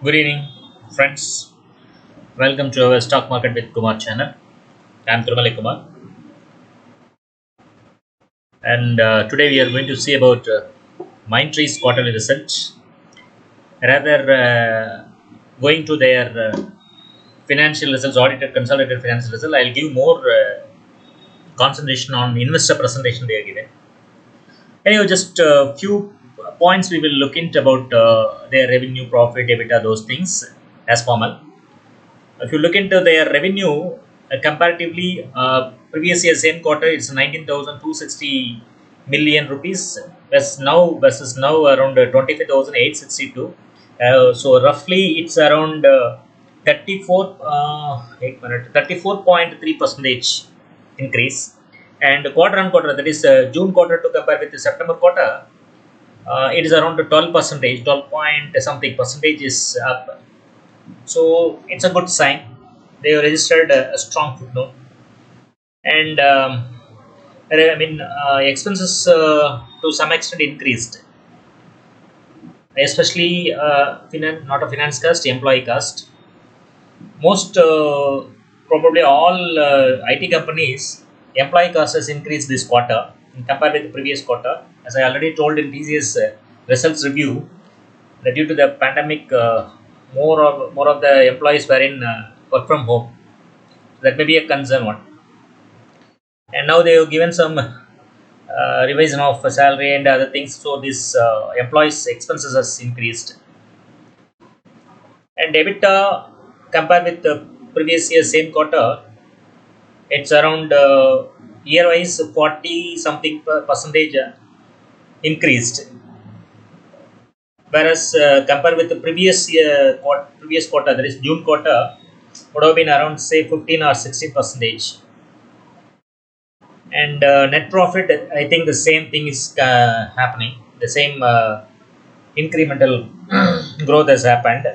Good evening, friends. Welcome to our Stock Market with Kumar channel. I'm Tirumali Kumar, and today we are going to see about MindTree's quarterly results. Rather, going to their financial results, audited, consolidated financial results, I'll give more concentration on investor presentation they are given. Anyway, just a few points we will look into about their revenue, profit, EBITDA, those things as formal. If you look into their revenue, comparatively, previous year same quarter it's 19,260 million rupees, versus now around 25,862. So roughly it's around 34 34.3 percentage increase, and quarter on quarter, that is June quarter to compare with the September quarter, it is around 12 percentage, 12 point something percentage is up. So it's a good sign. They have registered a strong footnote, and expenses to some extent increased, especially not a finance cost, employee cost. Most probably all IT companies employee cost has increased this quarter in compared with the previous quarter. As I already told in previous results review, that due to the pandemic, more of the employees were in work from home. That may be a concern one. And now they have given some revision of salary and other things. So this employees' expenses has increased. And EBITDA compared with the previous year same quarter, it's around year-wise 40 something percentage increased. Whereas compared with the previous quarter, that is June quarter, would have been around say 15 or 16 percentage. And net profit, I think the same thing is happening. The same incremental growth has happened.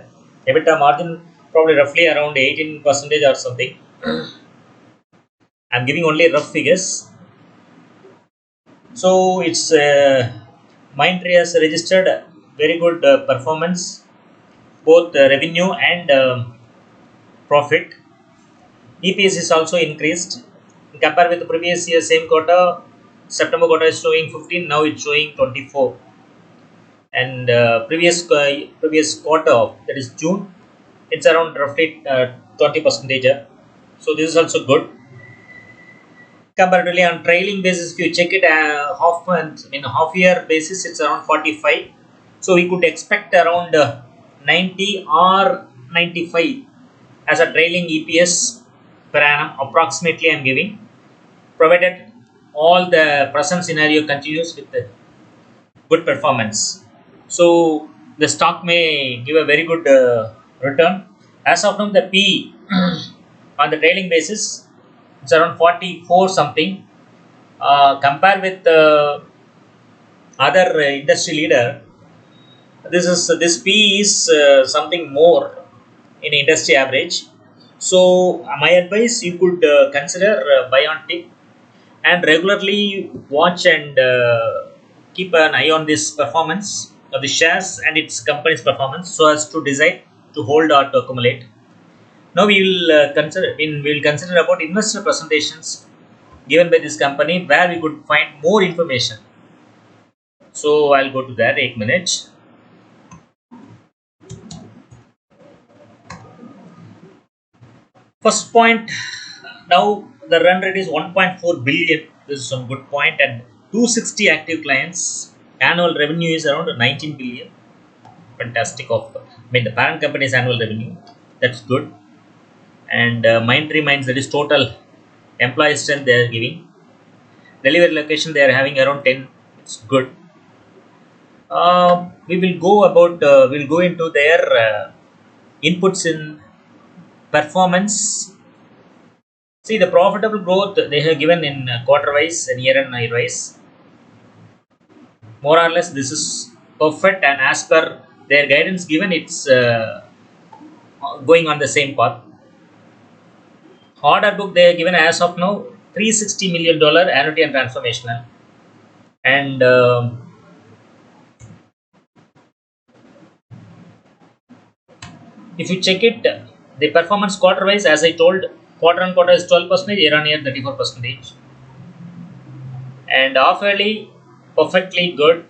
EBITDA margin probably roughly around 18 percentage or something. I'm giving only rough figures. So it's MindTree has registered very good performance, both revenue and profit. EPS is also increased. Compared with the previous year same quarter, September quarter is showing 15, now it's showing 24. And previous quarter, that is June, it's around roughly 20 percentage. So this is also good. Comparatively on trailing basis, if you check it half year basis, it's around 45. So we could expect around 90 or 95 as a trailing EPS per annum approximately. I'm giving, provided all the present scenario continues with the good performance. So the stock may give a very good return. As of now, the P on the trailing basis, it's around 44 something. Compare with other industry leader, this P is something more in industry average. So my advice, you could consider buy on tip, and regularly watch and keep an eye on this performance of the shares and its company's performance, so as to decide to hold or to accumulate. Now we will consider about investor presentations given by this company, where we could find more information. So I'll go to that. 8 minutes. First point. Now the run rate is 1.4 billion. This is some good point, and 260 active clients. Annual revenue is around 19 billion. Fantastic. The parent company's annual revenue. That's good. And MindTree Minds, that is total employee strength they are giving. Delivery location they are having around 10. It's good. We'll go into their inputs in performance. See the profitable growth they have given in quarter wise and year and year wise. More or less, this is perfect, and as per their guidance given, it's going on the same path. Order book they are given as of now $360 million annuity and transformational, and If you check it, the performance quarter wise, as I told, quarter on quarter is 12%, year on year 34%, and half yearly perfectly good.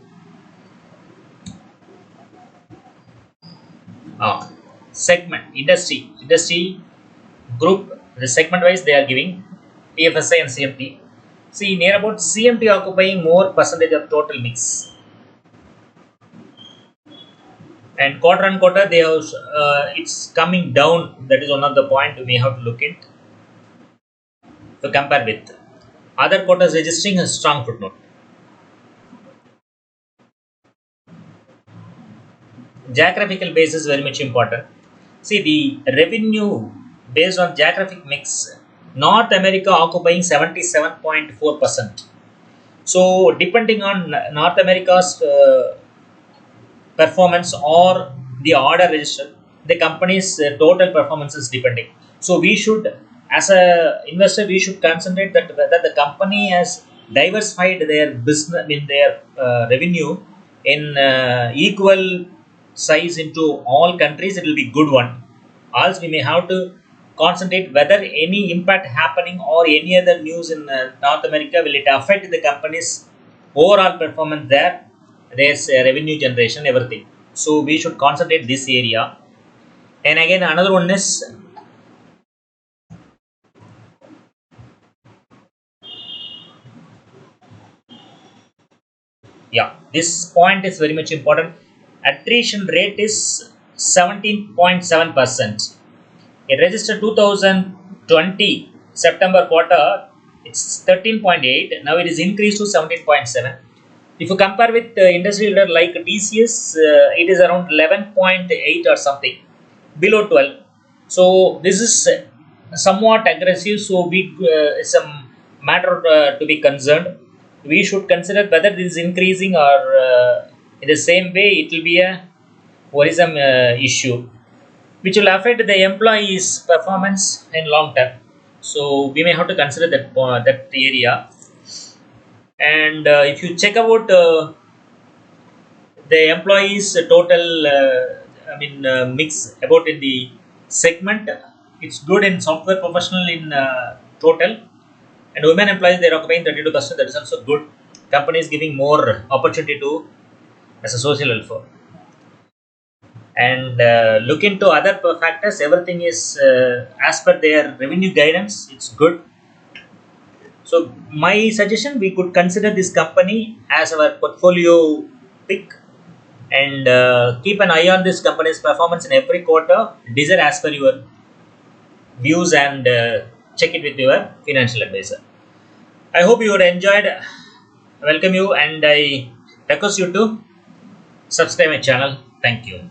Segment industry group, the segment wise they are giving PFSI and CMT. See, near about CMT occupying more percentage of total mix, and quarter on quarter they have it's coming down. That is one of the point we may have to look at to compare with other quarters registering a strong footnote. Geographical base is very much important. See, the revenue based on geographic mix, North America occupying 77.4%. So, depending on North America's performance or the order register, the company's total performance is depending. So, we should, as a investor, we should concentrate that whether the company has diversified their business in their revenue in equal size into all countries, it will be good one. Also, we may have to concentrate whether any impact happening or any other news in North America, will it affect the company's overall performance there. There's revenue generation, everything. So we should concentrate this area. And again, another one is, yeah, this point is very much important. Attrition rate is 17.7%. It registered 2020 September quarter, it's 13.8. Now it is increased to 17.7. If you compare with industry leader like TCS, it is around 11.8 or something, below 12. So this is somewhat aggressive. So it's a matter to be concerned. We should consider whether this is increasing or in the same way it will be a worrisome issue, which will affect the employees' performance in long term. So we may have to consider that area. And if you check about the employees total, mix about in the segment, it's good in software professional in total, and women employees they are occupying 32%. That is also good. Company is giving more opportunity to as a social welfare. And look into other factors. Everything is as per their revenue guidance. It's good. So my suggestion, we could consider this company as our portfolio pick, and keep an eye on this company's performance in every quarter. Decide as per your views, and check it with your financial advisor. I hope you would enjoyed. Welcome you, and I request you to subscribe my channel. Thank you.